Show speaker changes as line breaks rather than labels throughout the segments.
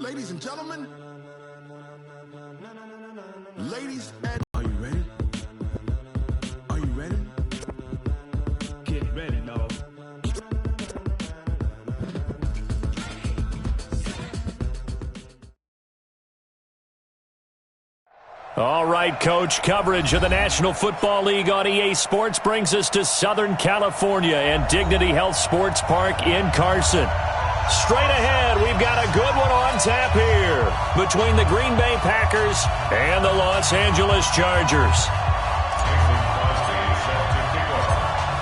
Ladies and gentlemen, ladies and... Are you ready? Are you ready? Get ready, dog.
All right, Coach, coverage of the National Football League on EA Sports brings us to Southern California and Dignity Health Sports Park in Carson. Straight ahead, we've got a good one on tap here between the Green Bay Packers and the Los Angeles Chargers.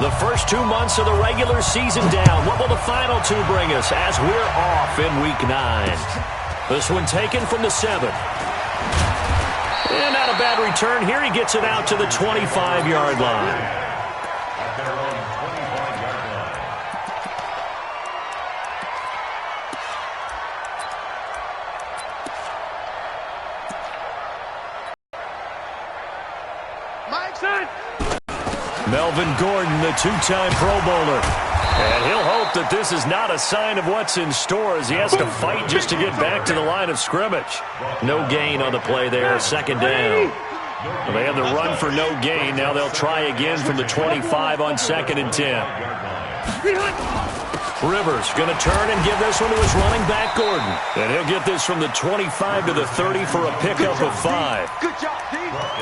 The first 2 months of the regular season down. What will the final two bring us as we're off in Week 9? This one taken from the 7. And not a bad return here. He gets it out to the 25-yard line. Melvin Gordon, the two-time Pro Bowler. And he'll hope that this is not a sign of what's in store as he has to fight just to get back to the line of scrimmage. No gain on the play there, second down. Well, they had the run for no gain. Now they'll try again from the 25 on 2nd and 10. Rivers going to turn and give this one to his running back, Gordon. And he'll get this from the 25 to the 30 for a pickup of 5.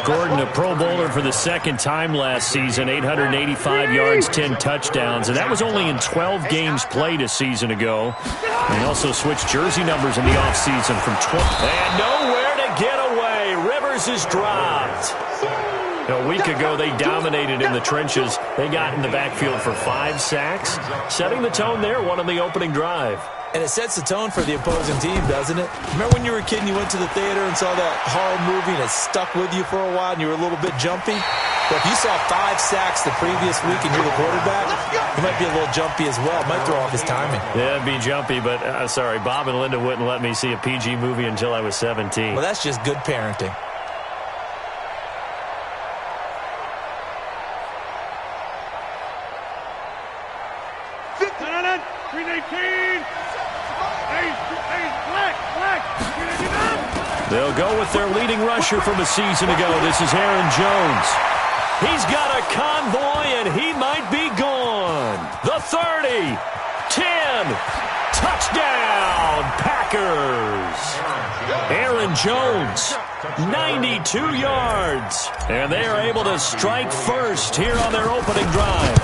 Gordon, a Pro Bowler for the second time last season, 885 yards, 10 touchdowns. And that was only in 12 games played a season ago. And also switched jersey numbers in the offseason from 20. And nowhere to get away. Rivers is dropped. A week ago, they dominated in the trenches. They got in the backfield for 5 sacks, setting the tone there, one on the opening drive.
And it sets the tone for the opposing team, doesn't it? Remember when you were a kid and you went to the theater and saw that horror movie and it stuck with you for a while and you were a little bit jumpy? Well, if you saw 5 sacks the previous week and you're the quarterback, you might be a little jumpy as well. It might throw off his timing.
Yeah, it'd be jumpy, but sorry, Bob and Linda wouldn't let me see a PG movie until I was 17.
Well, that's just good parenting.
They'll go with their leading rusher from a season ago. This is Aaron Jones. He's got a convoy, and he might be gone. The 30, 10, touchdown, Packers. Aaron Jones, 92 yards. And they are able to strike first here on their opening drive.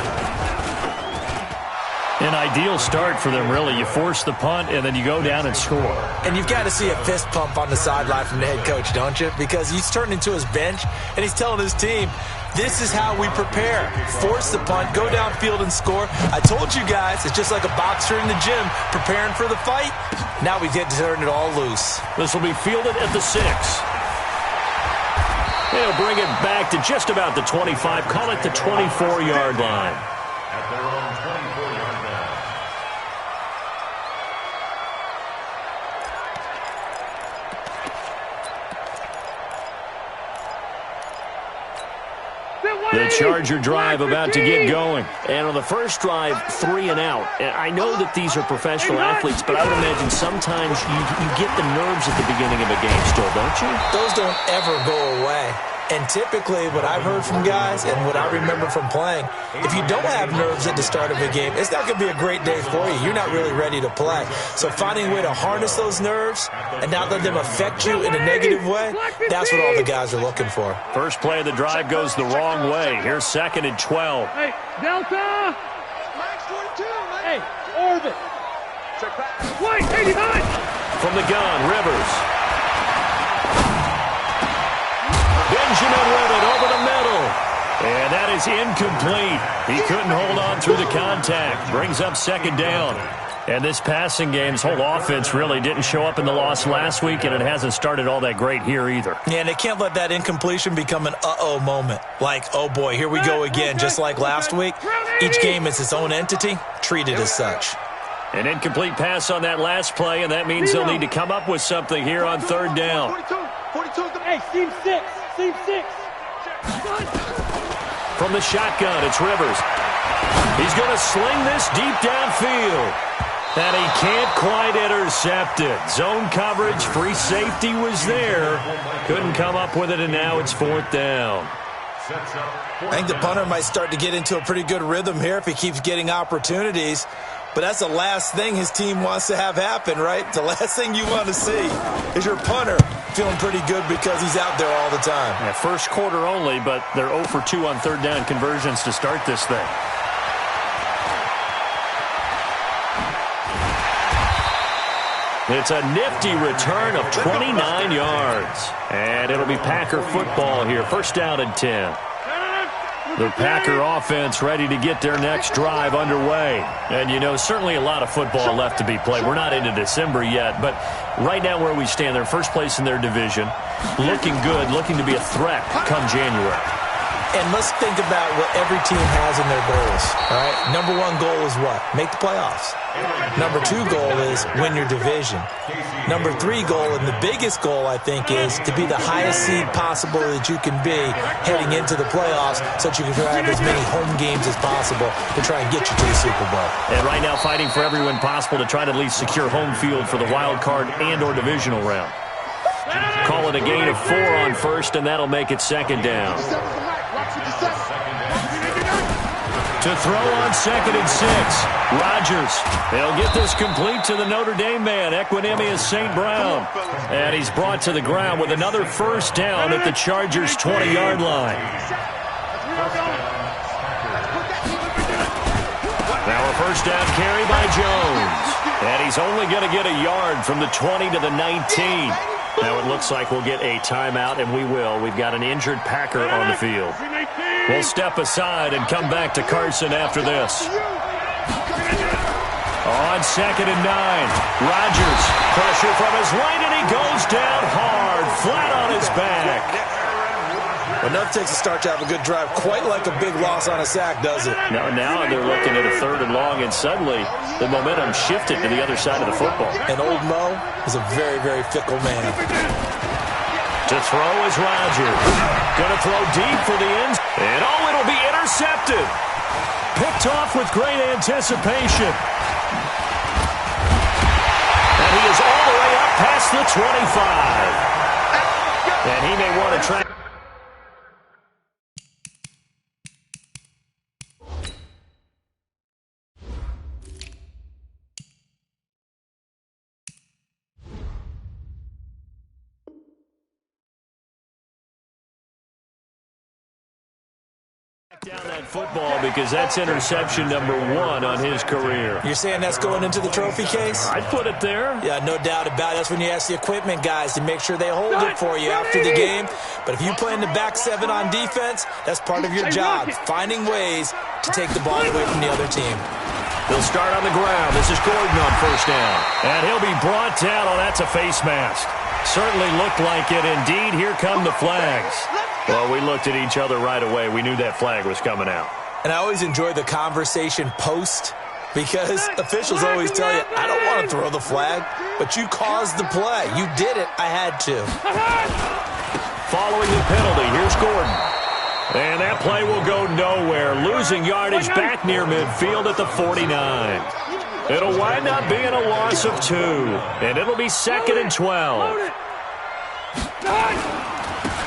An ideal start for them, really. You force the punt, and then you go down and score.
And you've got to see a fist pump on the sideline from the head coach, don't you? Because he's turned into his bench, and he's telling his team, this is how we prepare. Force the punt, go downfield and score. I told you guys, it's just like a boxer in the gym preparing for the fight. Now we get to turn it all loose.
This will be fielded at the 6. They'll bring it back to just about the 25. Call it the 24-yard line.
At their own 24-yard line.
The Charger drive about to get going. And on the first drive, 3 and out. And I know that these are professional athletes, but I would imagine sometimes you get the nerves at the beginning of a game still, don't you?
Those don't ever go away. And typically, what I've heard from guys and what I remember from playing, if you don't have nerves at the start of a game, it's not going to be a great day for you. You're not really ready to play. So finding a way to harness those nerves and not let them affect you in a negative way, that's what all the guys are looking for.
First play of the drive goes the wrong way. Here's 2nd and 12.
Hey, Delta! Max 42, hey, orbit! Wait, 89!
From the gun, Rivers. Benjamin with it over the middle. And that is incomplete. He couldn't hold on through the contact. Brings up 2nd down. And this passing game's whole offense really didn't show up in the loss last week, and it hasn't started all that great here either.
Yeah, and they can't let that incompletion become an uh-oh moment. Like, oh boy, here we go again, just like last week. Each game is its own entity, treated as such.
An incomplete pass on that last play, and that means they'll need to come up with something here on 3rd down.
42, hey, seam 6, seam 6.
From the shotgun, it's Rivers. He's going to sling this deep downfield. And he can't quite intercept it. Zone coverage, free safety was there. Couldn't come up with it, and now it's 4th down.
I think the punter might start to get into a pretty good rhythm here if he keeps getting opportunities. But that's the last thing his team wants to have happen, right? The last thing you want to see is your punter feeling pretty good because he's out there all the time.
Yeah, first quarter only, but they're 0 for 2 on 3rd down conversions to start this thing. It's a nifty return of 29 yards. And it'll be Packer football here. 1st down and 10. The Packer offense ready to get their next drive underway. And, you know, certainly a lot of football left to be played. We're not into December yet, but right now where we stand, they're first place in their division. Looking good, looking to be a threat come January.
And let's think about what every team has in their goals, all right? Number 1 goal is what? Make the playoffs. Number 2 goal is win your division. Number 3 goal, and the biggest goal, I think, is to be the highest seed possible that you can be heading into the playoffs so that you can have as many home games as possible to try and get you to the Super Bowl.
And right now fighting for every win possible to try to at least secure home field for the wild card and or divisional round. Call it a gain of 4 on 1st, and that'll make it 2nd down. To throw on 2nd and 6. Rodgers. They'll get this complete to the Notre Dame man, Equanimeous St. Brown. And he's brought to the ground with another 1st down at the Chargers' 20-yard line. Now a 1st down carry by Jones. And he's only going to get a yard from the 20 to the 19. Now it looks like we'll get a timeout, and we will. We've got an injured Packer on the field. We'll step aside and come back to Carson after this. On 2nd and 9, Rodgers, pressure from his right, and he goes down hard, flat on his back.
Enough takes to start to have a good drive, quite like a big loss on a sack, does it?
Now they're looking at a 3rd and long, and suddenly the momentum shifted to the other side of the football.
And old Mo is a very, very fickle man.
To throw is Rodgers. Going to throw deep for the end. And it'll be intercepted. Picked off with great anticipation. And he is all the way up past the 25. And he may want to try. Down that football because that's interception number 1 on his career.
You're saying that's going into the trophy case?
I'd put it there.
Yeah, no doubt about it. That's when you ask the equipment guys to make sure they hold it for you after the game. But if you play in the back 7 on defense, that's part of your job, finding ways to take the ball away from the other team.
He'll start on the ground. This is Gordon on 1st down. And he'll be brought down. Oh, that's a face mask. Certainly looked like it. Indeed, here come the flags. Well, we looked at each other right away. We knew that flag was coming out.
And I always enjoy the conversation post because officials always tell you, I don't want to throw the flag, but you caused the play. You did it. I had to.
Following the penalty, here's Gordon. And that play will go nowhere. Losing yardage back near midfield at the 49. It'll wind up being a loss of 2. And it'll be 2nd and 12.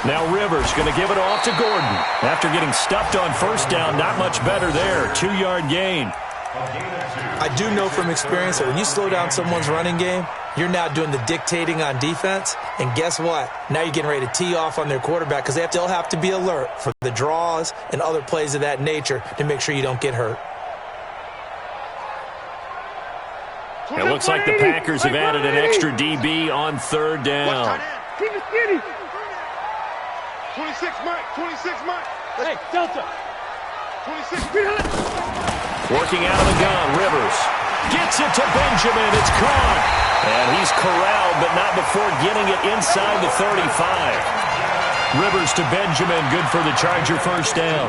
Now Rivers going to give it off to Gordon. After getting stuffed on 1st down, not much better there. 2-yard gain.
I do know from experience that when you slow down someone's running game, you're now doing the dictating on defense. And guess what? Now you're getting ready to tee off on their quarterback because they'll have to be alert for the draws and other plays of that nature to make sure you don't get hurt.
It looks like the Packers have added an extra DB on 3rd down.
Keep it skinny. 26 Mike. 26 Mike. Hey, Delta. 26 behind.
Working out of the gun, Rivers gets it to Benjamin. It's caught. And he's corralled, but not before getting it inside the 35. Rivers to Benjamin, good for the Charger 1st down.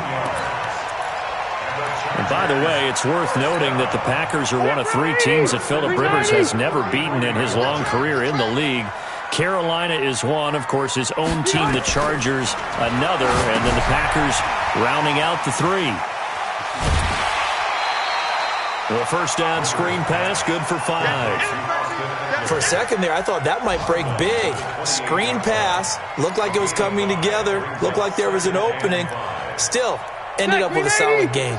And by the way, it's worth noting that the Packers are one of 3 teams that Philip Rivers has never beaten in his long career in the league. Carolina is one, of course, his own team, the Chargers, another, and then the Packers rounding out the 3. The first down screen pass, good for 5.
For a second there, I thought that might break big. Screen pass, looked like it was coming together, looked like there was an opening. Still, ended up with a solid gain.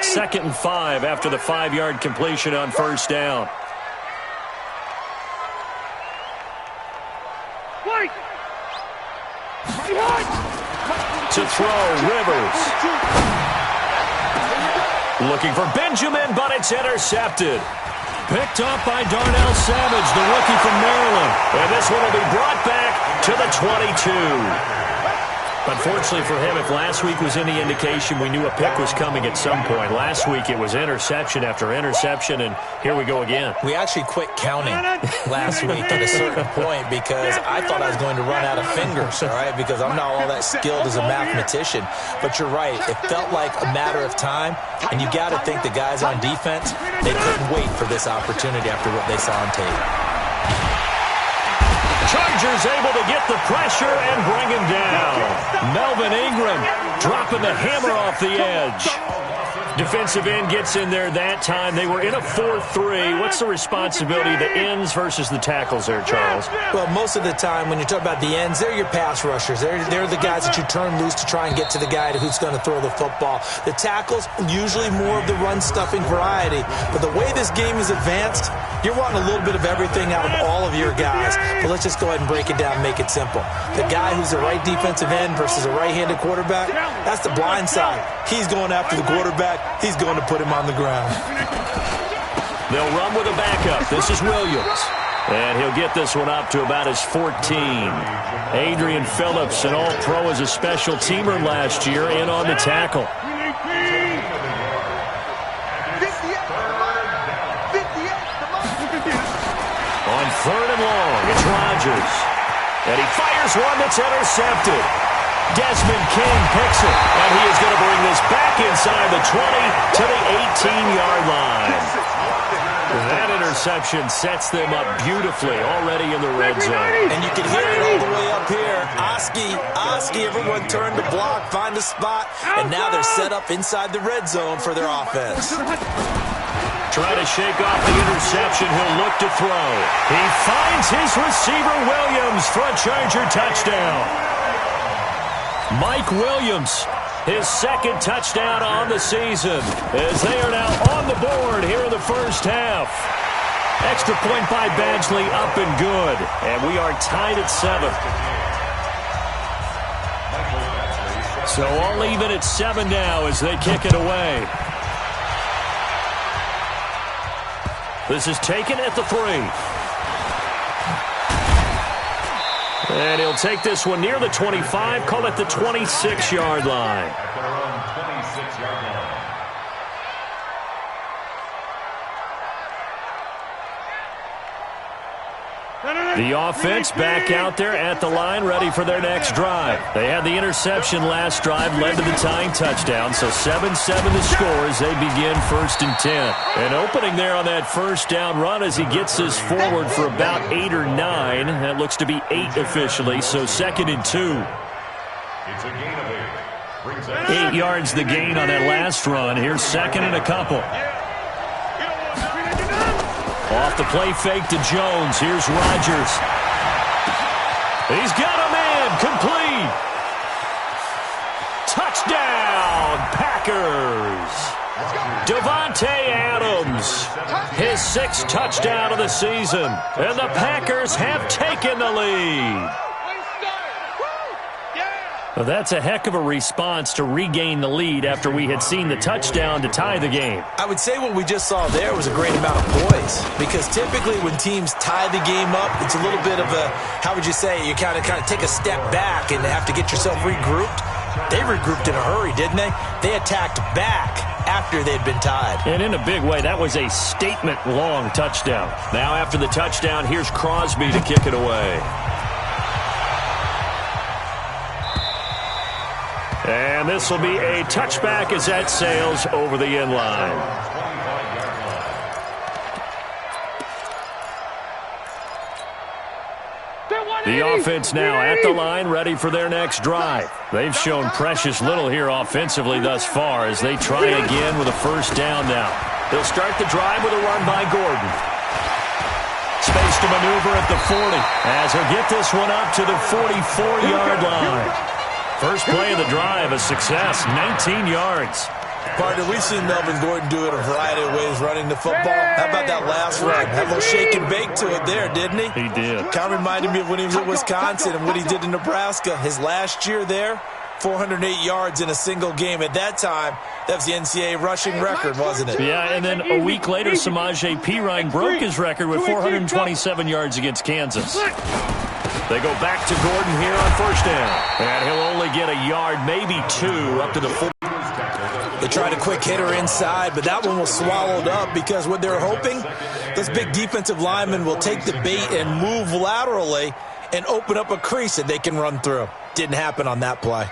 2nd and 5 after the 5-yard completion on first down. To throw, Rivers. Looking for Benjamin, but it's intercepted. Picked up by Darnell Savage, the rookie from Maryland. And this one will be brought back to the 22. Unfortunately for him, if last week was any indication, we knew a pick was coming at some point. Last week it was interception after interception, and here we go again.
We actually quit counting last week at a certain point because I thought I was going to run out of fingers, all right, because I'm not all that skilled as a mathematician. But you're right. It felt like a matter of time, and you got to think the guys on defense, they couldn't wait for this opportunity after what they saw on tape.
Chargers able to get the pressure and bring him down. Melvin Ingram dropping the hammer off the edge. Defensive end gets in there that time. They were in a 4-3. What's the responsibility of the ends versus the tackles there, Charles?
Well, most of the time when you talk about the ends, they're your pass rushers. They're the guys that you turn loose to try and get to the guy who's going to throw the football. The tackles, usually more of the run-stuffing variety. But the way this game is advanced, you're wanting a little bit of everything out of all of your guys. But let's just go ahead and break it down and make it simple. The guy who's the right defensive end versus a right-handed quarterback, that's the blind side. He's going after the quarterback. He's going to put him on the ground.
They'll run with a backup. This is Williams. And he'll get this one up to about his 14. Adrian Phillips, an all-pro as a special teamer last year, in on the tackle. On 3rd and long, it's Rodgers. And he fires one that's intercepted. Desmond King picks it, and he is going to bring this back inside the 20 to the 18-yard line. That interception sets them up beautifully already in the red zone.
And you can hear it all the way up here. Oski, everyone turned to block, find a spot, and now they're set up inside the red zone for their offense.
Trying to shake off the interception, he'll look to throw. He finds his receiver, Williams, for a Charger touchdown. Mike Williams, his 2nd touchdown on the season, as they are now on the board here in the first half. Extra point by Badgley, up and good, and we are tied at 7. So all even at 7 now as they kick it away. This is taken at the 3. And he'll take this one near the 25, call it the 26-yard line.
At their own 26-yard line.
The offense back out there at the line, ready for their next drive. They had the interception last drive, led to the tying touchdown, so 7-7 the score as they begin 1st and 10. And opening there on that first down run as he gets this forward for about 8 or 9. That looks to be 8 officially, so 2nd and 2.
It's a gain of 8. Brings up
8 yards the gain on that last run. Here's 2nd and a couple. Off the play fake to Jones. Here's Rodgers. He's got a man. Complete. Touchdown, Packers. Davante Adams. His 6th touchdown of the season. And the Packers have taken the lead. Well, that's a heck of a response to regain the lead after we had seen the touchdown to tie the game.
I would say what we just saw there was a great amount of poise, because typically when teams tie the game up, it's a little bit of a, how would you say, you kind of take a step back and have to get yourself regrouped. They regrouped in a hurry, didn't they? They attacked back after they'd been tied.
And in a big way, that was a statement-long touchdown. Now after the touchdown, here's Crosby to kick it away. And this will be a touchback as that sails over the end line. The offense now at the line, ready for their next drive. They've shown precious little here offensively thus far as they try again with a first down now. He'll start the drive with a run by Gordon. Space to maneuver at the 40 as he'll get this one up to the 44-yard line. First play of the drive, a success, 19 yards.
Partner, we've seen Melvin Gordon do it a variety of ways running the football. How about that last run? Had a little shake and bake to it there, didn't he?
He did.
Kind of reminded me of when he was at Wisconsin and what he did in Nebraska. His last year there, 408 yards in a single game. At that time, that was the NCAA rushing record, wasn't it?
Yeah, and then a week later, Samaje Perine broke his record with 427 yards against Kansas. They go back to Gordon here on first down. And he'll only get a yard, maybe two, up to the 4.
They tried a quick hitter inside, but that one was swallowed up because what they're hoping, those big defensive linemen will take the bait and move laterally and open up a crease that they can run through. Didn't happen on that play.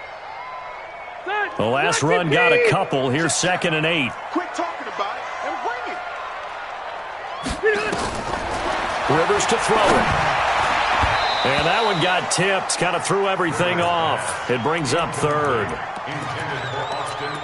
The last run got a couple. Here's 2nd and 8.
Quit talking about it and bring it.
Rivers to throw it. And that one got tipped. Kind of threw everything off. It brings up 3rd.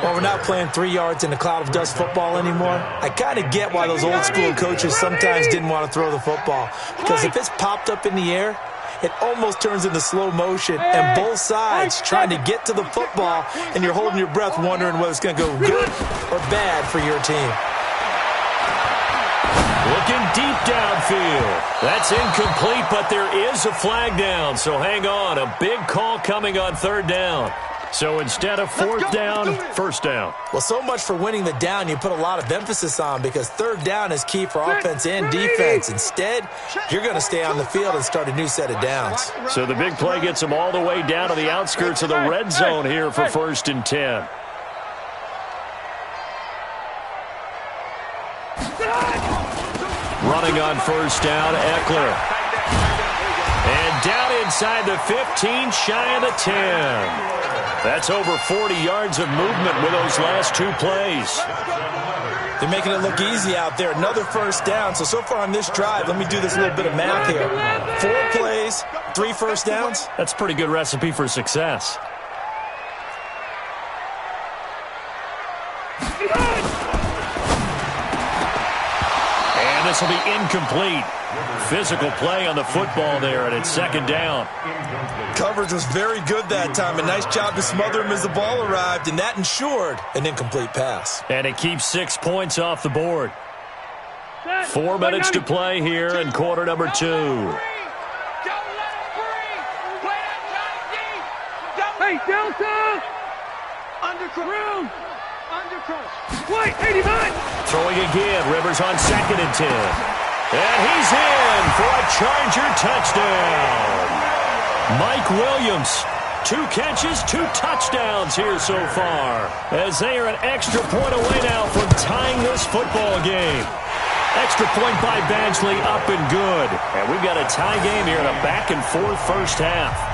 Well, we're not playing 3 yards in a cloud of dust football anymore. I kind of get why those old school coaches sometimes didn't want to throw the football. Because if it's popped up in the air, it almost turns into slow motion, and both sides trying to get to the football, and you're holding your breath wondering whether it's going to go good or bad for your team.
Looking deep downfield. That's incomplete, but there is a flag down, so hang on. A big call coming on 3rd down. So instead of 4th down, 1st down.
Well, so much for winning the down you put a lot of emphasis on because 3rd down is key for offense and defense. Instead, you're going to stay on the field and start a new set of downs.
So the big play gets them all the way down to the outskirts of the red zone here for 1st and 10. Running on 1st down, Eckler. And down inside the 15, shy of the 10. That's over 40 yards of movement with those last 2 plays.
They're making it look easy out there. Another 1st down. So far on this drive, let me do this little bit of math here. 4 plays, 3 1st downs.
That's a pretty good recipe for success. And this will be incomplete. Physical play on the football there, and it's 2nd down.
Coverage was very good that time. A nice job to smother him as the ball arrived, and that ensured an incomplete pass.
And it keeps 6 points off the board. 4 minutes to play here in quarter number 2.
Hey, Delta! Undercross. Undercross. Wait, 89!
Throwing again. Rivers on 2nd and 10. And he's in for a Charger touchdown. Mike Williams, 2 catches, 2 touchdowns here so far, as they are an extra point away now from tying this football game. Extra point by Badgley, up and good. And we've got a tie game here in a back-and-forth first half.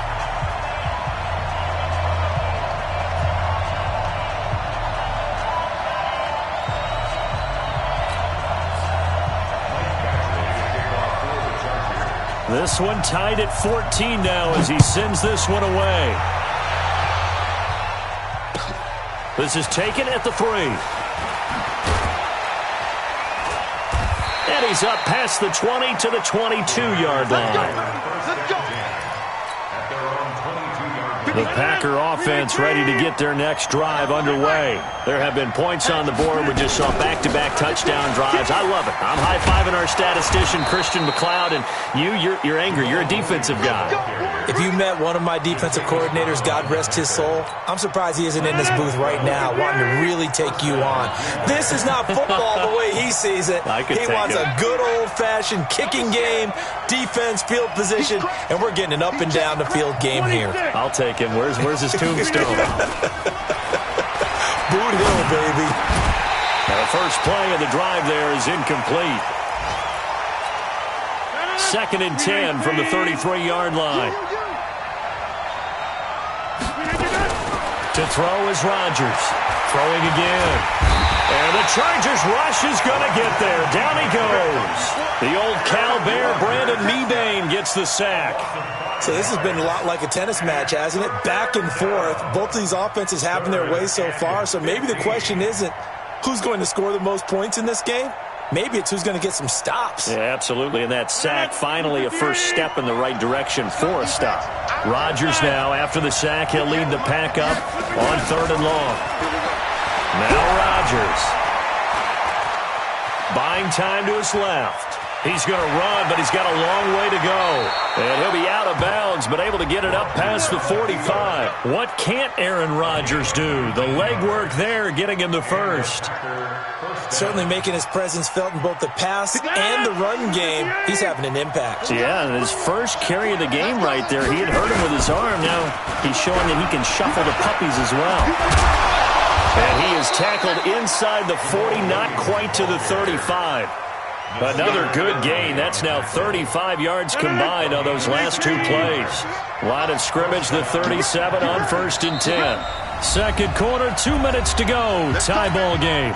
This one tied at 14 now as he sends this one away. This is taken at the 3. And he's up past the 20 to the 22-yard line.
Let's go.
The Packer offense ready to get their next drive underway. There have been points on the board. We just saw back-to-back touchdown drives. I love it. I'm high-fiving our statistician, Christian McLeod, and you're angry. You're a defensive guy.
If you met one of my defensive coordinators, God rest his soul, I'm surprised he isn't in this booth right now wanting to really take you on. This is not football the way he sees it. He wants a good old-fashioned kicking game, defense, field position, and we're getting an up-and-down the field game here.
I'll take him. Where's his tombstone?
Boot Hill, baby.
Now the first play of the drive there is incomplete. 2nd and 10 from the 33-yard line. To throw is Rodgers. Throwing again. And the Chargers rush is going to get there. Down he goes. The old Cal Bear, Brandon Mebane, gets the sack.
So this has been a lot like a tennis match, hasn't it? Back and forth. Both of these offenses having their way so far. So maybe the question isn't who's going to score the most points in this game? Maybe it's who's going to get some stops.
Yeah, absolutely. And that sack, finally a first step in the right direction for a stop. Rodgers now, after the sack, he'll lead the pack up on 3rd and long. Now Rodgers. Buying time to his left. He's going to run, but he's got a long way to go. And he'll be out of bounds, but able to get it up past the 45. What can't Aaron Rodgers do? The legwork there, getting him the first.
Certainly making his presence felt in both the pass and the run game. He's having an impact.
Yeah, and his first carry of the game right there, he had hurt him with his arm. Now he's showing that he can shuffle the puppies as well. And he is tackled inside the 40, not quite to the 35. Another good gain. That's now 35 yards combined on those last 2 plays. Line of scrimmage, the 37 on 1st and 10. Second quarter, 2 minutes to go. Tie ball game.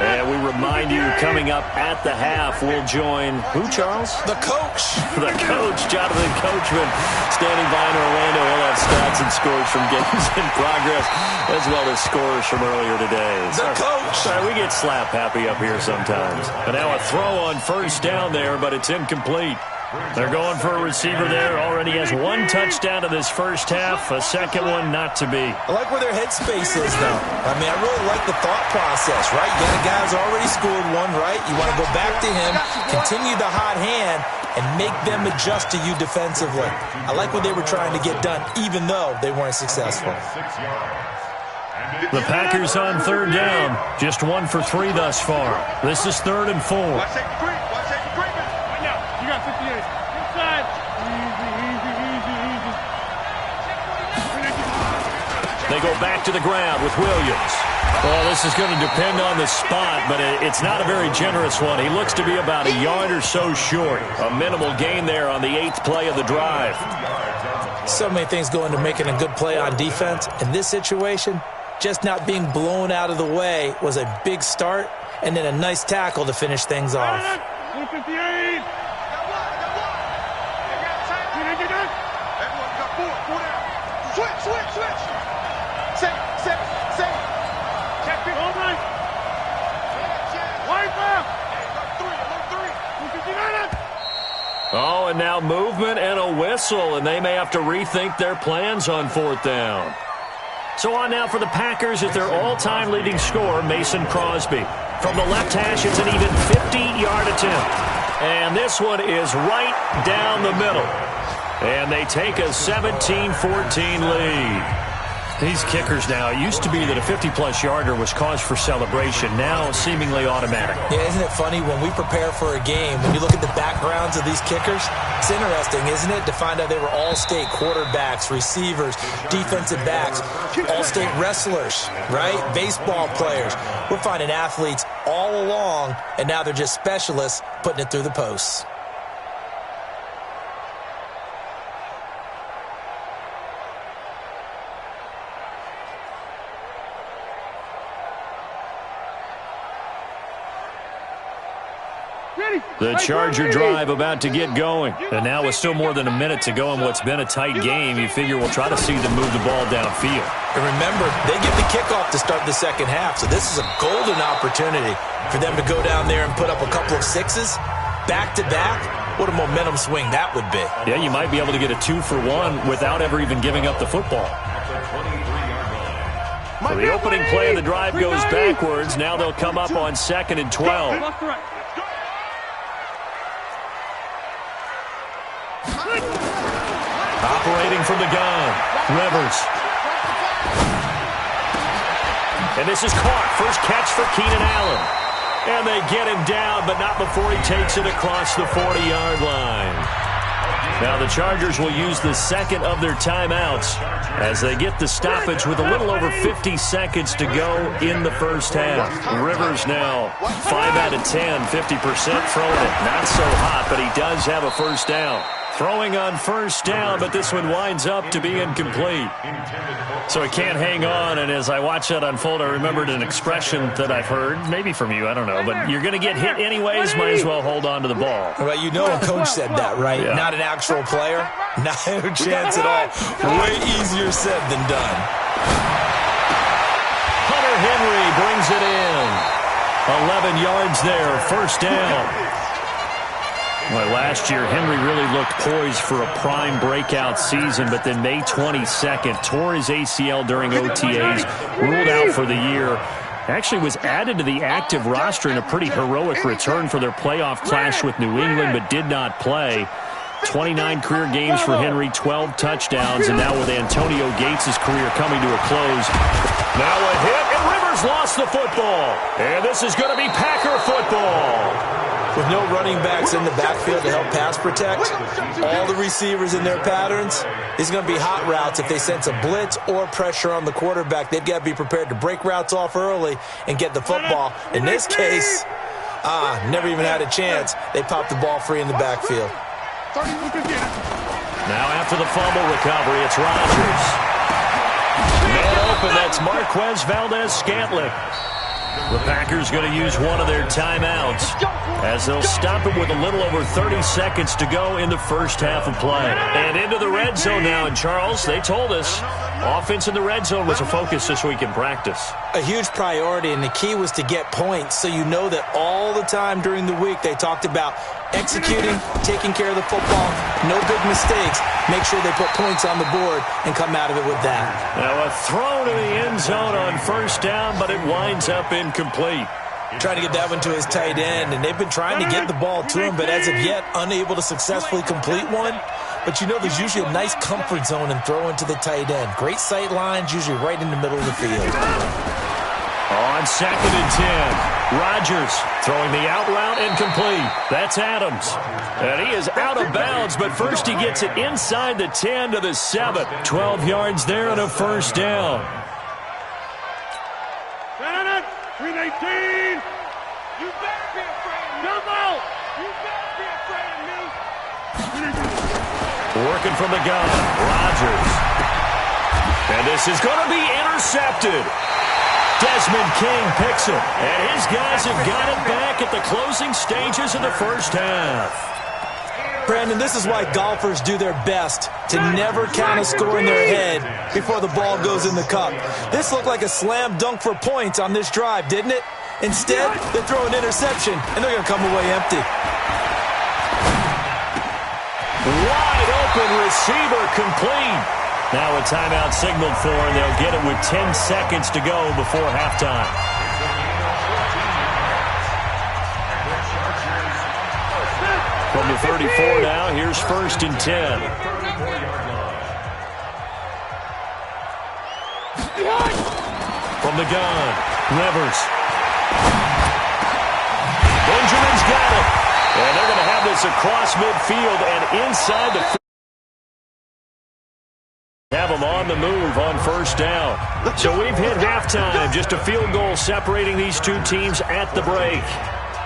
And we remind you, coming up at the half, we'll join who, Charles?
The coach.
The coach, Jonathan Coachman, standing by in Orlando. He'll have stats and scores from games in progress, as well as scores from earlier today.
The coach.
Sorry, we get slap happy up here sometimes. And now a throw on first down there, but it's incomplete. They're going for a receiver there. Already has 1 touchdown in this first half. A second one not to be.
I like where their headspace is, though. I mean, I really like the thought process, right? You got a guy who's already scored one, right? You want to go back to him, continue the hot hand, and make them adjust to you defensively. I like what they were trying to get done, even though they weren't successful.
The Packers on 3rd down. Just 1 for 3 thus far. This is 3rd and 4. They go back to the ground with Williams. Well, this is going to depend on the spot, but it's not a very generous one. He looks to be about a yard or so short. A minimal gain there on the 8th play of the drive.
So many things go into making a good play on defense. In this situation, just not being blown out of the way was a big start, and then a nice tackle to finish things off.
158. Switch. Set. Check the home run. Wide left. 159.
Oh, and now movement and a whistle, and they may have to rethink their plans on 4th down. So on now for the Packers is their all-time leading scorer, Mason Crosby. From the left hash, it's an even 50-yard attempt. And this one is right down the middle. And they take a 17-14 lead. These kickers now, it used to be that a 50-plus yarder was cause for celebration. Now seemingly automatic.
Yeah, isn't it funny when we prepare for a game, when you look at the backgrounds of these kickers, it's interesting, isn't it, to find out they were all-state quarterbacks, receivers, defensive backs, all-state wrestlers, right? Baseball players. We're finding athletes all along, and now they're just specialists putting it through the posts.
The Charger drive about to get going. And now with still more than a minute to go in what's been a tight game, you figure we'll try to see them move the ball downfield.
And remember, they get the kickoff to start the second half, so this is a golden opportunity for them to go down there and put up a couple of sixes back-to-back. What a momentum swing that would be.
Yeah, you might be able to get a 2-for-1 without ever even giving up the football. So the opening play of the drive goes backwards. Now they'll come up on 2nd and 12. Operating from the gun, Rivers. And this is caught. First catch for Keenan Allen. And they get him down, but not before he takes it across the 40-yard line. Now the Chargers will use the second of their timeouts as they get the stoppage with a little over 50 seconds to go in the first half. Rivers now 5 out of 10, 50% throwing it. Not so hot, but he does have a first down. Throwing on first down, but this one winds up to be incomplete. So he can't hang on, and as I watch that unfold, I remembered an expression that I've heard, maybe from you, I don't know, but you're going to get hit anyways, might as well hold on to the ball.
Well, you know a coach said that, right? Yeah. Not an actual player. Not a chance at all. Way easier said than done.
Henry brings it in. 11 yards there, first down. Well, last year, Henry really looked poised for a prime breakout season, but then May 22nd, tore his ACL during OTAs, ruled out for the year. Actually was added to the active roster in a pretty heroic return for their playoff clash with New England, but did not play. 29 career games for Henry, 12 touchdowns, and now with Antonio Gates' career coming to a close. Now a hit, and Rivers lost the football. And this is going to be Packer football.
With no running backs in the backfield to help pass protect, all the receivers in their patterns, it's going to be hot routes if they sense a blitz or pressure on the quarterback. They've got to be prepared to break routes off early and get the football. In this case, never even had a chance. They popped the ball free in the backfield.
Now after the fumble recovery, it's Rodgers. Man open, that's Marquez Valdes-Scantling. The Packers going to use one of their timeouts as they'll stop it with a little over 30 seconds to go in the first half of play. And into the red zone now. And, Charles, they told us offense in the red zone was a focus this week in practice.
A huge priority, and the key was to get points. So you know that all the time during the week they talked about executing, taking care of the football, no big mistakes. Make sure they put points on the board and come out of it with that.
Now a throw to the end zone on first down, but it winds up incomplete.
Trying to get that one to his tight end, and they've been trying to get the ball to him, but as of yet, unable to successfully complete one. But you know there's usually a nice comfort zone in throwing to the tight end. Great sight lines, usually right in the middle of the field.
On 2nd and 10, Rodgers throwing the out route incomplete. That's Adams. And he is out of bounds, but first he gets it inside the 10 to the 7. 12 yards there and a first down.
318. You better be afraid of me. Jump out. You better be afraid of me.
Working from the gun, Rodgers. And this is going to be intercepted. Desmond King picks it, and his guys have got it back at the closing stages of the first half.
Brandon, this is why golfers do their best to never count a score in their head before the ball goes in the cup. This looked like a slam dunk for points on this drive, didn't it? Instead, they throw an interception, and they're going to come away empty.
Wide open receiver complete. Now a timeout signaled for, and they'll get it with 10 seconds to go before halftime. From the 34 now, here's 1st and 10. From the gun, Rivers. Benjamin's got it. And they're going to have this across midfield and inside the... Have them on the move on first down. So we've hit halftime. Just a field goal separating these two teams at the break.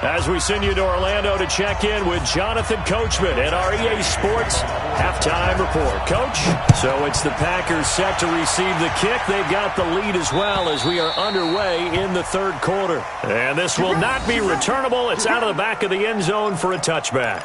As we send you to Orlando to check in with Jonathan Coachman at our EA Sports Halftime Report. Coach? So it's the Packers set to receive the kick. They've got the lead as well as we are underway in the third quarter. And this will not be returnable. It's out of the back of the end zone for a touchback.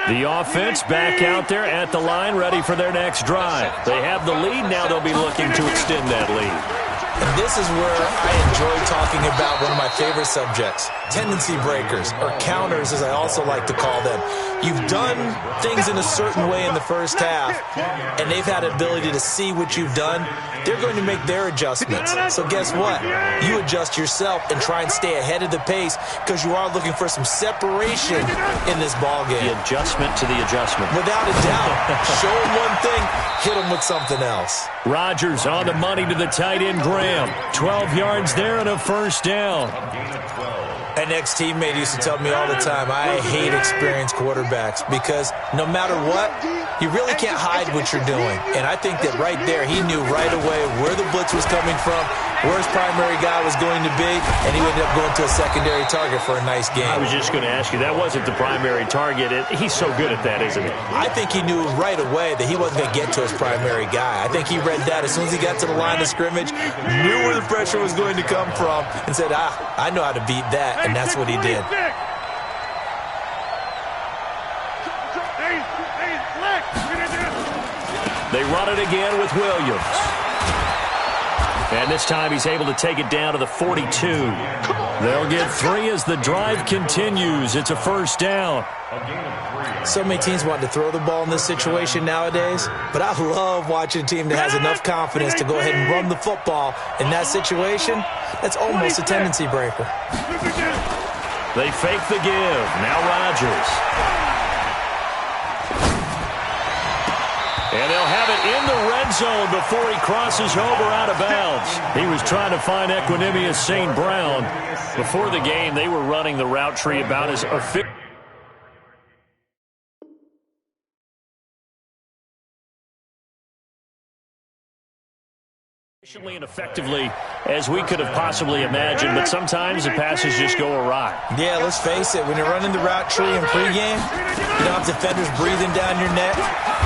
The offense back out there at the line, ready for their next drive. They have the lead. Now they'll be looking to extend that lead.
And this is where I enjoy talking about one of my favorite subjects, tendency breakers, or counters as I also like to call them. You've done things in a certain way in the first half, and they've had an ability to see what you've done. They're going to make their adjustments. So guess what? You adjust yourself and try and stay ahead of the pace because you are looking for some separation in this ballgame.
The adjustment to the adjustment.
Without a doubt. Show them one thing, hit them with something else.
Rodgers on the money to the tight end, Graham. 12 yards there and a first down.
An ex-teammate used to tell me all the time, I hate experienced quarterbacks because no matter what, you really can't hide what you're doing. And I think that right there, he knew right away where the blitz was coming from, where his primary guy was going to be, and he ended up going to a secondary target for a nice game.
I was just going to ask you, that wasn't the primary target. He's so good at that, isn't he?
I think he knew right away that he wasn't going to get to his primary guy. I think he read that as soon as he got to the line of scrimmage, knew where the pressure was going to come from, and said, I know how to beat that, and that's what he did.
They run it again with Williams. And this time he's able to take it down to the 42. They'll get 3 as the drive continues. It's a first down.
So many teams want to throw the ball in this situation nowadays, but I love watching a team that has enough confidence to go ahead and run the football. In that situation, that's almost a tendency breaker.
They fake the give. Now Rodgers. And they'll have it in the red zone before he crosses over out of bounds. He was trying to find Equanimeous St. Brown. Before the game, they were running the route tree about as efficient and effectively as we could have possibly imagined, but sometimes the passes just go awry.
Yeah, let's face it, when you're running the route tree in pregame, you don't have defenders breathing down your neck.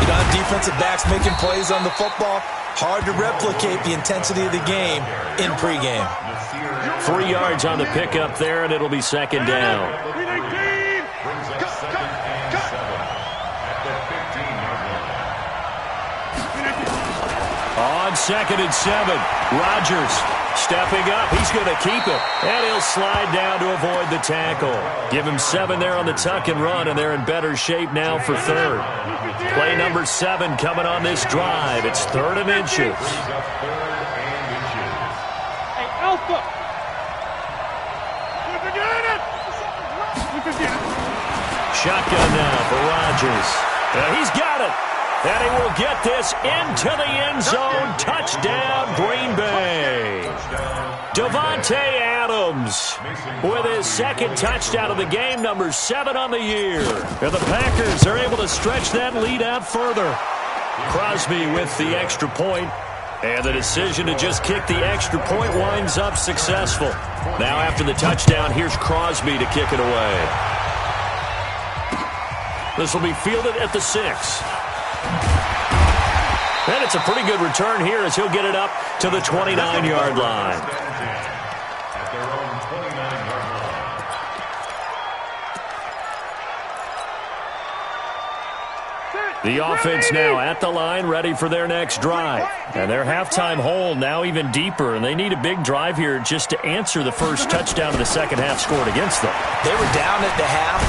You don't have defensive backs making plays on the football. Hard to replicate the intensity of the game in pregame.
3 yards on the pickup there, and it'll be second down. On 2nd and 7, Rodgers stepping up. He's going to keep it, and he'll slide down to avoid the tackle. Give him 7 there on the tuck and run, and they're in better shape now for 3rd. Play number 7 coming on this drive. It's 3rd and inches.
Hey, Alpha.
Shotgun now for Rodgers. He's got it. And he will get this into the end zone. Touchdown, Green Bay. Davante Adams with his 2nd touchdown of the game, number 7 on the year. And the Packers are able to stretch that lead out further. Crosby with the extra point, and the decision to just kick the extra point winds up successful. Now after the touchdown, here's Crosby to kick it away. This will be fielded at the 6. And it's a pretty good return here as he'll get it up to the 29-yard line. The offense now at the line, ready for their next drive. And their halftime hole now even deeper, and they need a big drive here just to answer the first touchdown of the second half scored against them.
They were down at the half.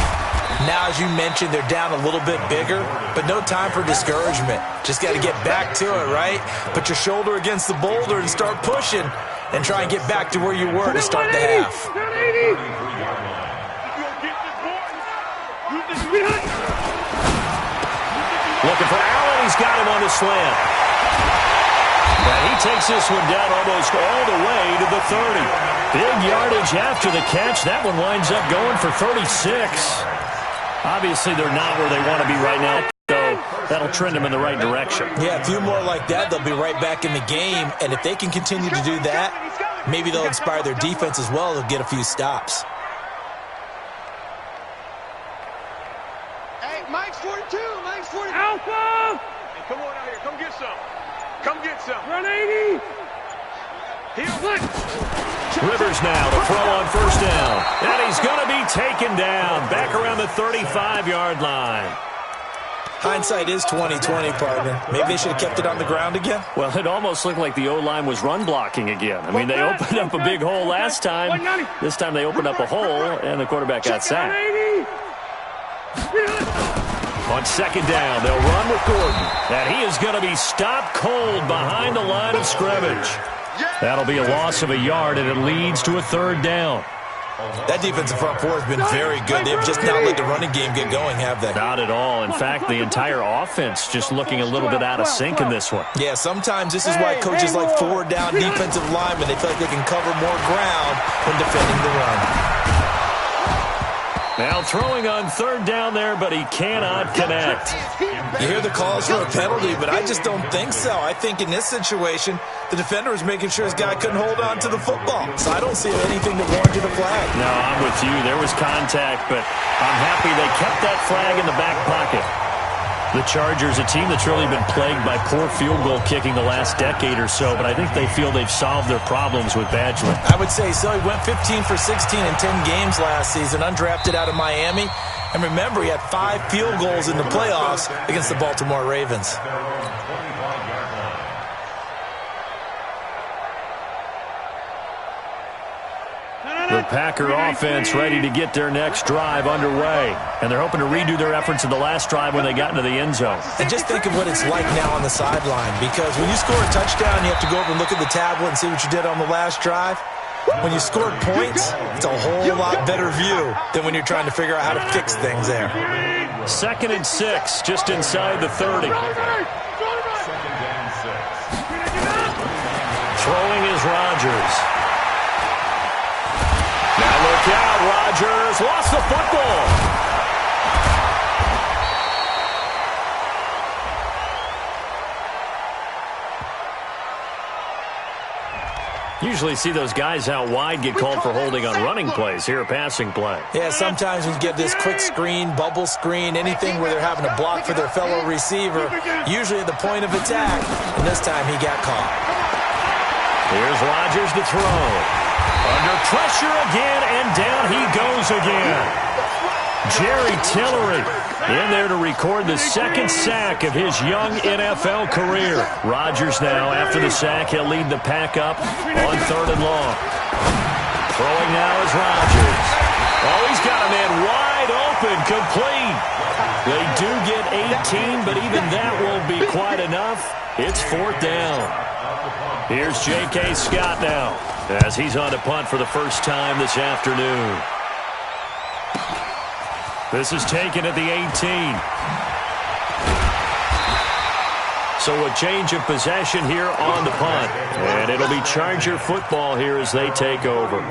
Now, as you mentioned, they're down a little bit bigger, but no time for discouragement. Just got to get back to it, right? Put your shoulder against the boulder and start pushing and try and get back to where you were to start the half.
Looking for Allen. He's got him on the slant. And he takes this one down almost all the way to the 30. Big yardage after the catch. That one winds up going for 36. Obviously, they're not where they want to be right now, so that'll trend them in the right direction.
Yeah, a few more like that, they'll be right back in the game. And if they can continue to do that, maybe they'll inspire their defense as well. They'll get a few stops.
Hey, Mike's 42. Mike's 42. Alpha! Hey, come on out here. Come get some. Come get some. Run 80.
Rivers now to throw on first down. And he's going to be taken down back around the 35-yard line.
Hindsight is 20/20, partner. Maybe they should have kept it on the ground again.
Well, it almost looked like the O-line was run blocking again. I mean, they opened up a big hole last time. This time they opened up a hole, and the quarterback got sacked. On second down, they'll run with Gordon. And he is going to be stopped cold behind the line of scrimmage. That'll be a loss of a yard, and it leads to a third down.
That defensive front four has been very good. They've just not let the running game get going, have they?
Not at all. In fact, the entire offense just looking a little bit out of sync in this one.
Yeah, sometimes this is why coaches like forward-down defensive linemen, they feel like they can cover more ground when defending the run.
Now throwing on third down there, but he cannot connect.
You hear the calls for a penalty, but I just don't think so. I think in this situation, the defender was making sure his guy couldn't hold on to the football. So I don't see anything that warranted a flag.
No, I'm with you. There was contact, but I'm happy they kept that flag in the back pocket. The Chargers, a team that's really been plagued by poor field goal kicking the last decade or so, but I think they feel they've solved their problems with Badgman.
I would say so. He went 15 for 16 in 10 games last season, undrafted out of Miami. And remember, he had 5 field goals in the playoffs against the Baltimore Ravens.
Packer offense ready to get their next drive underway. And they're hoping to redo their efforts in the last drive when they got into the end zone.
And just think of what it's like now on the sideline, because when you score a touchdown, you have to go over and look at the tablet and see what you did on the last drive. When you scored points, it's a whole lot better view than when you're trying to figure out how to fix things there.
2nd and 6, just inside the 30. Throwing is Rodgers. Now look out, Rodgers lost the football. Usually see those guys out wide get called for holding on running plays. Here, a passing play.
Yeah, sometimes when you get this quick screen, bubble screen, anything where they're having to block for their fellow receiver, usually at the point of attack, and this time he got caught.
Here's Rodgers to throw. Under pressure again, and down he goes again. Jerry Tillery in there to record the 2nd sack of his young NFL career. Rodgers now, after the sack, he'll lead the pack up on 3rd and long. Throwing now is Rodgers. Oh, he's got a man wide open, complete. They do get 18, but even that won't be quite enough. It's 4th down. Here's J.K. Scott now, as he's on to punt for the first time this afternoon. This is taken at the 18. So a change of possession here on the punt. And it'll be Charger football here as they take over.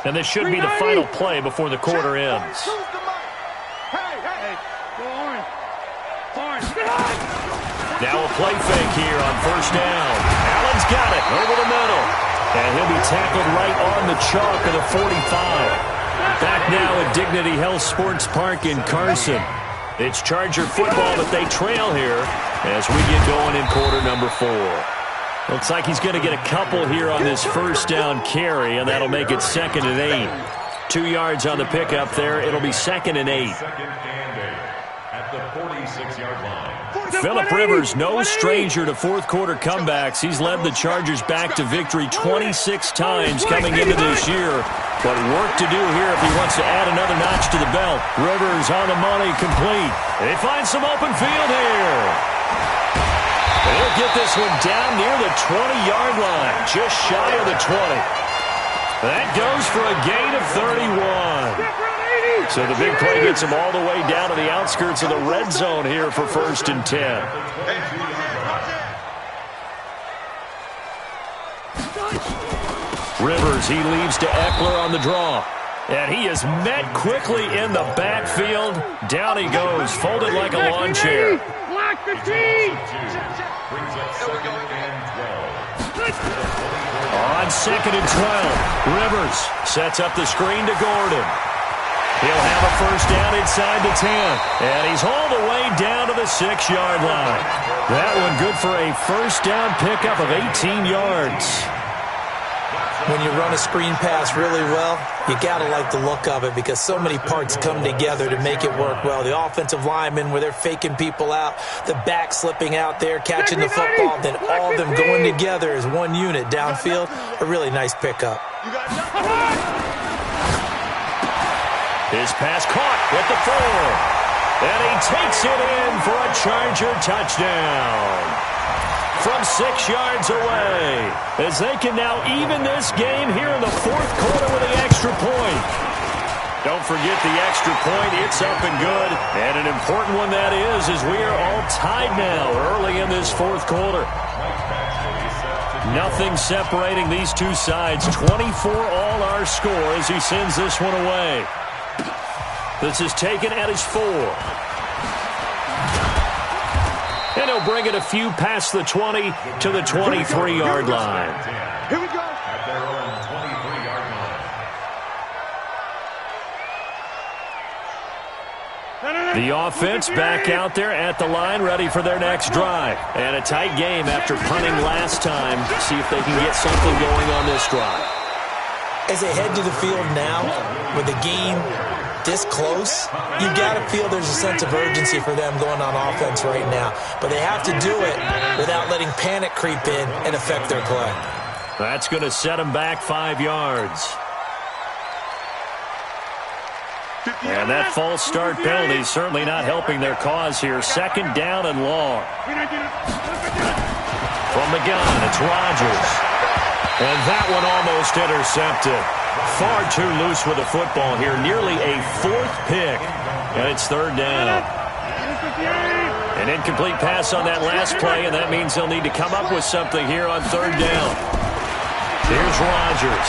And this should be the final play before the quarter ends. Now a play fake here on 1st down. Allen's got it over the middle. And he'll be tackled right on the chalk of the 45. Back now at Dignity Health Sports Park in Carson. It's Charger football, but they trail here as we get going in quarter number 4. Looks like he's going to get a couple here on this 1st down carry, and that'll make it 2nd and 8. 2 yards on the pickup there. It'll be 2nd and 8.
At the 46-yard line.
Phillip Rivers, no stranger to fourth-quarter comebacks. He's led the Chargers back to victory 26 times coming into this year. But work to do here if he wants to add another notch to the belt. Rivers on the money, complete. They find some open field here. They'll get this one down near the 20-yard line, just shy of the 20. That goes for a gain of 31. So the big play gets him all the way down to the outskirts of the red zone here for 1st and 10. Rivers, he leaves to Eckler on the draw. And he is met quickly in the backfield. Down he goes, folded like a lawn chair.
Block the team.
Brings up 2nd and 12.
On 2nd and 12, Rivers sets up the screen to Gordon. He'll have a 1st down inside the 10. And he's all the way down to the 6-yard line. That one good for a 1st down pickup of 18 yards.
When you run a screen pass really well, you got to like the look of it because so many parts come together to make it work well. The offensive linemen where they're faking people out, the back slipping out there, catching the football, then all of them going together as one unit downfield. A really nice pickup.
His pass caught at the 4. And he takes it in for a Charger touchdown. From 6 yards away, as they can now even this game here in the 4th quarter with the extra point. Don't forget the extra point. It's up and good. And an important one that is, as we are all tied now early in this 4th quarter. Nothing separating these two sides. 24 all our score as he sends this one away. This is taken at his 4. And he'll bring it a few past the 20 to the 23-yard line.
Here we go.
At their own 23-yard line.
The offense back out there at the line, ready for their next drive. And a tight game after punting last time. See if they can get something going on this drive.
As they head to the field now with the game this close, you got to feel there's a sense of urgency for them going on offense right now. But they have to do it without letting panic creep in and affect their play.
That's going to set them back 5 yards. And that false start penalty is certainly not helping their cause here. 2nd down and long. From the gun, it's Rodgers. And that one almost intercepted. Far too loose with the football here. Nearly a 4th pick. And it's 3rd down. An incomplete pass on that last play, and that means they'll need to come up with something here on 3rd down. Here's Rodgers.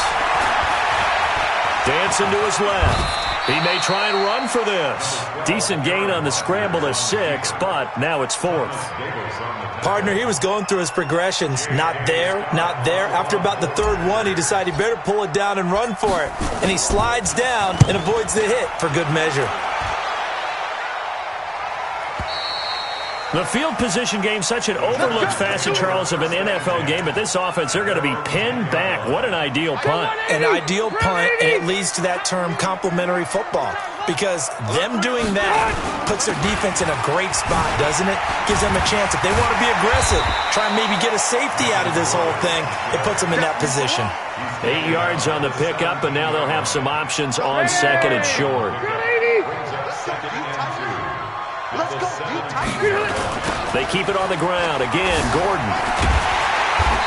Dancing to his left. He may try and run for this. Decent gain on the scramble to 6, but now it's 4th.
Partner, he was going through his progressions. Not there, not there. After about the 3rd one, he decided he better pull it down and run for it. And he slides down and avoids the hit for good measure.
The field position game, such an overlooked facet, Charles, of an NFL game. But this offense, they're going to be pinned back. What an ideal punt.
An ideal punt, and it leads to that term complementary football. Because them doing that puts their defense in a great spot, doesn't it? Gives them a chance. If they want to be aggressive, try and maybe get a safety out of this whole thing, it puts them in that position.
8 yards on the pickup, and now they'll have some options on 2nd and short. They keep it on the ground. Again, Gordon.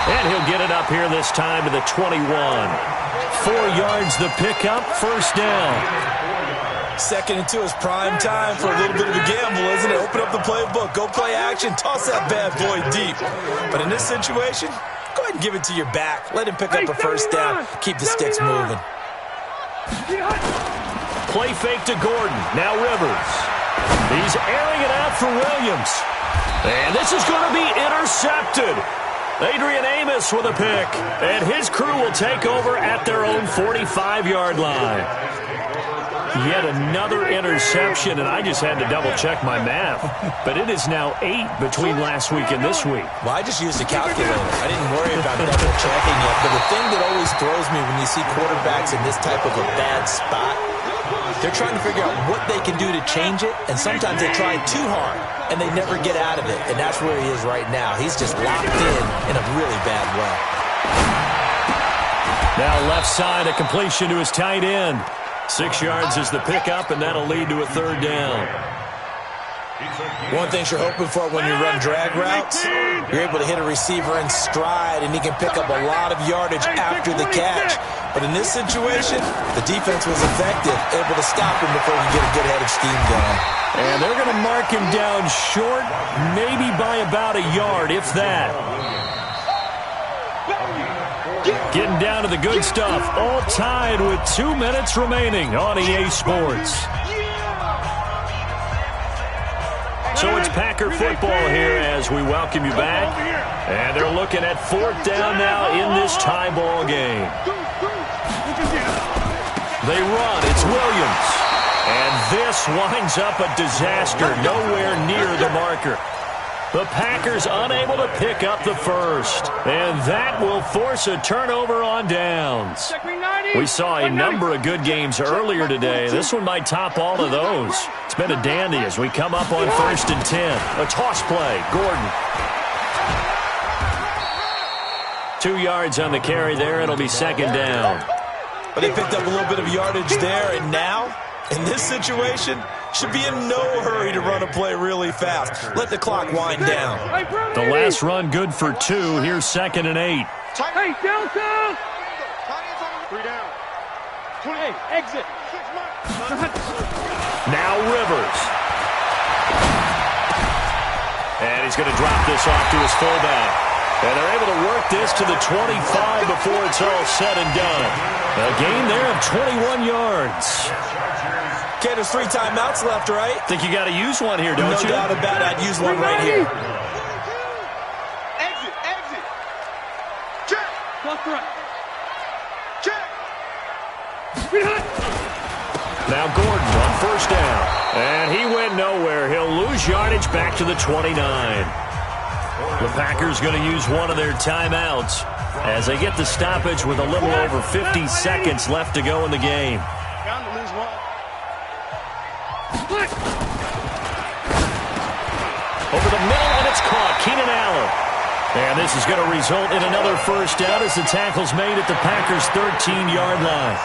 And he'll get it up here this time to the 21. 4 yards the pickup, 1st down.
2nd and 2 is prime time for a little bit of a gamble, isn't it? Open up the playbook, go play action, toss that bad boy deep. But in this situation, go ahead and give it to your back. Let him pick up a 1st down. Keep the sticks moving.
Play fake to Gordon. Now Rivers. He's airing it out for Williams. And this is going to be intercepted. Adrian Amos with a pick. And his crew will take over at their own 45-yard line. Yet another interception, and I just had to double-check my math. But it is now 8 between last week and this week.
Well, I just used a calculator. I didn't worry about double-checking it. But the thing that always throws me when you see quarterbacks in this type of a bad spot, they're trying to figure out what they can do to change it, and sometimes they try too hard, and they never get out of it. And that's where he is right now. He's just locked in a really bad way.
Now left side, a completion to his tight end. 6 yards is the pickup, and that'll lead to a 3rd down.
One thing you're hoping for when you run drag routes, you're able to hit a receiver in stride, and he can pick up a lot of yardage after the catch. But in this situation, the defense was effective, able to stop him before he get a good head of steam going.
And they're going to mark him down short, maybe by about a yard, if that. Getting down to the good stuff, all tied with 2 minutes remaining on EA Sports. So it's Packer football here as we welcome you back. And they're looking at 4th down now in this tie ball game. They run, it's Williams. And this winds up a disaster, nowhere near the marker. The Packers unable to pick up the 1st. And that will force a turnover on downs. We saw a number of good games earlier today. This one might top all of those. It's been a dandy as we come up on 1st and 10. A toss play, Gordon. 2 yards on the carry there. It'll be 2nd down.
But they picked up a little bit of yardage there, and now, in this situation, should be in no hurry to run a play really fast. Let the clock wind down.
The last run good for 2. Here's 2nd and 8.
Hey, Delta! 3 down. 28, exit.
Now Rivers. And he's going to drop this off to his fullback. And they're able to work this to the 25 before it's all said and done. A gain there of 21 yards.
Okay, there's 3 timeouts left, right?
Think you got to use one here, don't you?
No doubt about it. I'd use one right here.
Exit, exit. Check. Left, right. Check.
Now Gordon on 1st down. And he went nowhere. He'll lose yardage back to the 29. The Packers going to use one of their timeouts as they get the stoppage with a little over 50 seconds left to go in the game.
Bound to lose one.
Over the middle, and it's caught. Keenan Allen. And this is going to result in another first down as the tackle's made at the Packers' 13-yard line.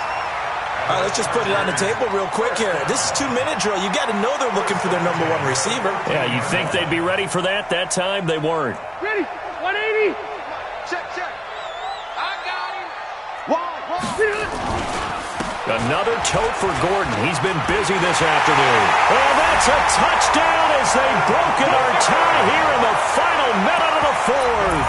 All right, let's just put it on the table real quick here. This is 2-minute drill. You got to know they're looking for their number one receiver.
Yeah, you'd think they'd be ready for that. That time, they weren't.
Ready? 180. Check. I got him.
Another tote for Gordon. He's been busy this afternoon. And that's a touchdown as they've broken our tie here in the final minute of the fourth.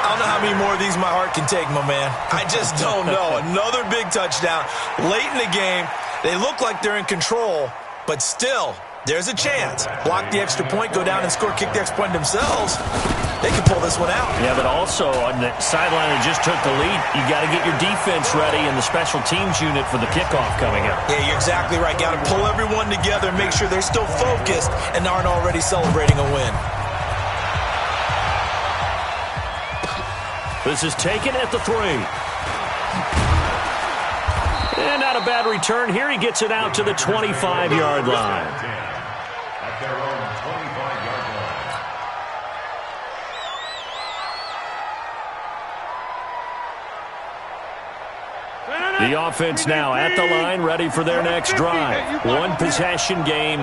I don't know how many more of these my heart can take, my man. I just don't know. Another big touchdown. Late in the game, they look like they're in control, but still, there's a chance. Block the extra point, go down and score, kick the extra point themselves. They can pull this one out.
Yeah, but also on the sideline that just took the lead, you got to get your defense ready and the special teams unit for the kickoff coming up.
Yeah, you're exactly right. Got to pull everyone together and make sure they're still focused and aren't already celebrating a win.
This is taken at the 3. And not a bad return here. He gets it out to the 25-yard line.
At their own 25-yard line.
The offense now at the line, ready for their next drive. One possession game.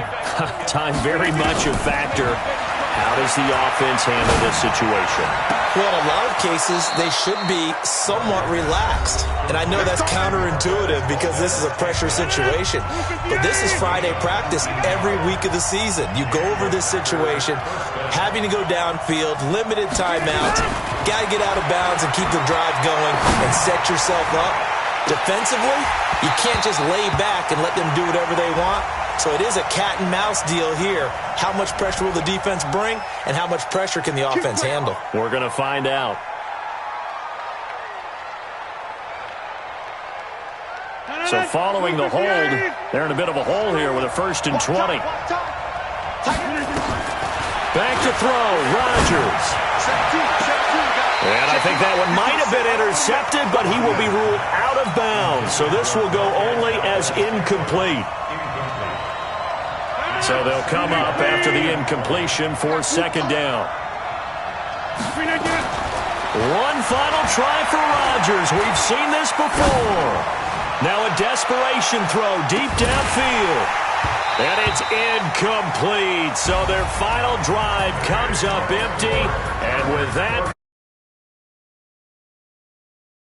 Time very much a factor. How does the offense handle this situation?
Well, in a lot of cases, they should be somewhat relaxed. And I know that's counterintuitive because this is a pressure situation. But this is Friday practice every week of the season. You go over this situation, having to go downfield, limited timeouts, got to get out of bounds and keep the drive going and set yourself up. Defensively, you can't just lay back and let them do whatever they want. So it is a cat-and-mouse deal here. How much pressure will the defense bring, and how much pressure can the offense handle?
We're going to find out. So following the hold, they're in a bit of a hole here with a 1st and 20. Back to throw, Rodgers. And I think that one might have been intercepted, but he will be ruled out of bounds. So this will go only as incomplete. So they'll come up after the incompletion for 2nd down. One final try for Rodgers. We've seen this before. Now a desperation throw deep downfield. And it's incomplete. So their final drive comes up empty. And with that...